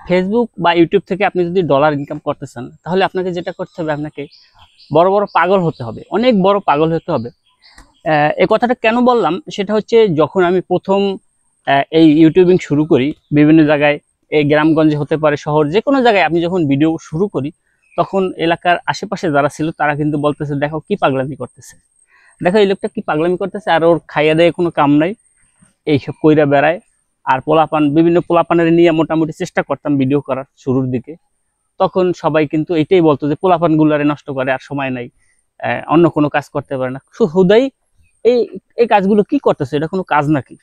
Facebook বা YouTube থেকে আপনি যদি ডলার ইনকাম করতে চান, তাহলে আপনাকে যেটা করতে হবে, আপনাকে বড় বড় পাগল হতে হবে, অনেক বড় পাগল হতে হবে। এই কথাটা কেন বললাম, সেটা হচ্ছে যখন আমি প্রথম এই ইউটিউবিং শুরু করি, বিভিন্ন জায়গায়, এই গ্রামগঞ্জে হতে পারে, শহর, যে কোনো জায়গায় আমি যখন ভিডিও শুরু করি, তখন এলাকার আশেপাশে যারা ছিল তারা কিন্তু বলতেছে, দেখো কি পাগলামি করতেছে, দেখো এই লোকটা কি পাগলামি করতেছে, আর ওর খাইয়া দেয় কোনো কাম নাই, এইসব কইরা বেড়ায়। আর বিভিন্ন পোলাপানের নিয়ে মোটামুটি চেষ্টা করতাম ভিডিও করার শুরুর দিকে। তখন সবাই কিন্তু এটাই বলতো যে পোলাপান গুলারে নষ্ট করে, আর সময় নাই, অন্য কোনো কাজ করতে পারে না, হুদাই এই এই কাজগুলো কি করতেছে, এটা কোনো কাজ নাকি?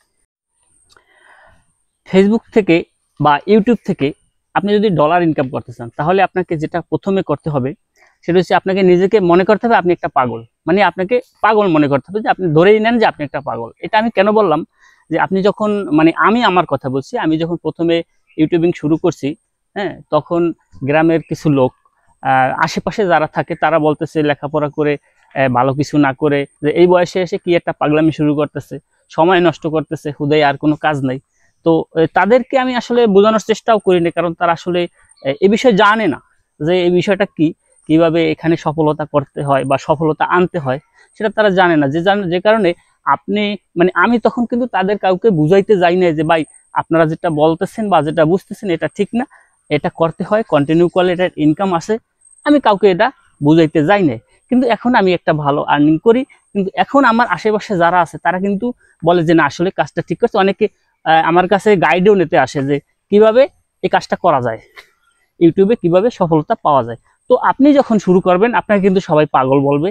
ফেসবুক থেকে বা ইউটিউব থেকে আপনি যদি ডলার ইনকাম করতে চান, তাহলে আপনাকে যেটা প্রথমে করতে হবে, সেটা হচ্ছে আপনাকে নিজেকে মনে করতে হবে আপনি একটা পাগল। মানে আপনাকে পাগল মনে করতে হবে, যে আপনি ধরেই নেন যে আপনি একটা পাগল। এটা আমি কেন বললাম, যে আপনি যখন, মানে আমি আমার কথা বলছি, আমি যখন প্রথমে ইউটিউবিং শুরু করছি, হ্যাঁ, তখন গ্রামের কিছু লোক, আশেপাশে যারা থাকে, তারা বলতেছে লেখাপড়া করে ভালো কিছু না করে যে এই বয়সে এসে কি একটা পাগলামি শুরু করতেছে, সময় নষ্ট করতেছে, হুদাই আর কোনো কাজ নাই। তো তাদেরকে আমি আসলে বোঝানোর চেষ্টাও করিনি, কারণ তারা আসলে এ বিষয়ে জানে না যে এই বিষয়টা কি, কিভাবে এখানে সফলতা করতে হয় বা সফলতা আনতে হয়, সেটা তারা জানে না। যে কারণে আপনি, মানে আমি তখন কিন্তু তাদের কাউকে বুঝাইতে যাই না যে ভাই আপনারা যেটা বলতেছেন বা যেটা বুঝতেছেন এটা ঠিক না, এটা করতে হয়, কন্টিনিউ করলে এটার ইনকাম আসে, আমি কাউকে এটা বুঝাইতে যাই না। কিন্তু এখন আমি একটা ভালো আর্নিং করি, কিন্তু এখন আমার আশেপাশে যারা আছে তারা কিন্তু বলে যে না, আসলে কাজটা ঠিক করছে। অনেকে আমার কাছে গাইডও নিতে আসে যে কিভাবে এই কাজটা করা যায়, ইউটিউবে কিভাবে সফলতা পাওয়া যায়। তো আপনি যখন শুরু করবেন, আপনাকে কিন্তু সবাই পাগল বলবে,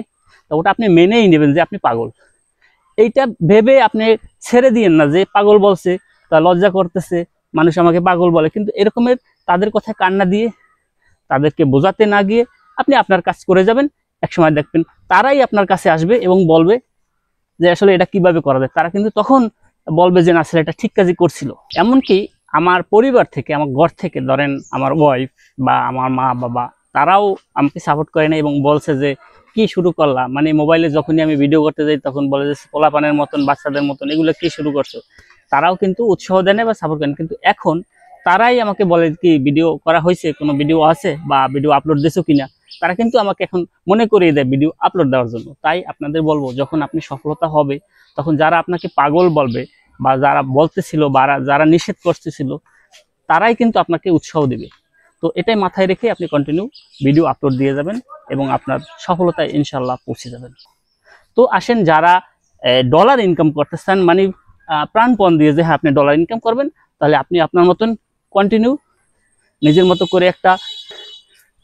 তো ওটা আপনি মেনেই নেবেন যে আপনি পাগল। এইটা ভেবে আপনি ছেড়ে দিয়েন না যে পাগল বলছে, তা লজ্জা করতেছে, মানুষ আমাকে পাগল বলে, কিন্তু এরকমের তাদের কথা কান্না দিয়ে, তাদেরকে বোঝাতে না গিয়ে আপনি আপনার কাজ করে যাবেন। একসময় দেখবেন তারাই আপনার কাছে আসবে এবং বলবে যে আসলে এটা কিভাবে করা যায়। তারা কিন্তু তখন বলবে যে না, ছেলেটা ঠিক কাজই করছিল। এমনকি আমার পরিবার থেকে, আমার ঘর থেকে, ধরেন আমার ওয়াইফ বা আমার মা বাবা, তারাও আমাকে সাপোর্ট করে না এবং বলছে যে কি শুরু করলাম, মানে মোবাইলে যখনই আমি ভিডিও করতে যাই তখন বলে যে পোলাপানের মতন, বাচ্চাদের মতন, এগুলো কি শুরু করছো। তারাও কিন্তু উৎসাহ দেয় না বা সাপোর্ট করেন, কিন্তু এখন তারাই আমাকে বলে কি ভিডিও করা হয়েছে, কোনো ভিডিও আছে বা ভিডিও আপলোড দিয়েছো কিনা। তারা কিন্তু আমাকে এখন মনে করিয়ে দেয় ভিডিও আপলোড দেওয়ার জন্য। তাই আপনাদের বলবো, যখন আপনি সফলতা হবে, তখন যারা আপনাকে পাগল বলবে বা যারা বলতেছিল বা যারা নিষেধ করতেছিল, তারাই কিন্তু আপনাকে উৎসাহ দিবে। তো এটাই মাথায় রেখে আপনি কন্টিনিউ ভিডিও আপলোড দিয়ে যাবেন এবং আপনার সফলতায় ইনশাল্লাহ পৌঁছে যাবেন। তো আসেন, যারা ডলার ইনকাম করতে চান, মানে প্রাণপণ দিয়ে যে হ্যাঁ আপনি ডলার ইনকাম করবেন, তাহলে আপনি আপনার মতন কন্টিনিউ নিজের মতো করে একটা,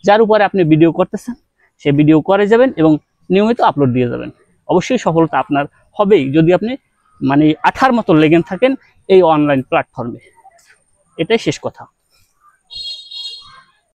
যার উপরে আপনি ভিডিও করতেছেন সে ভিডিও করে যাবেন এবং নিয়মিত আপলোড দিয়ে যাবেন। অবশ্যই সফলতা আপনার হবেই, যদি আপনি মানে আঠার মতো লেগে থাকেন এই অনলাইন প্ল্যাটফর্মে। এটাই শেষ কথা।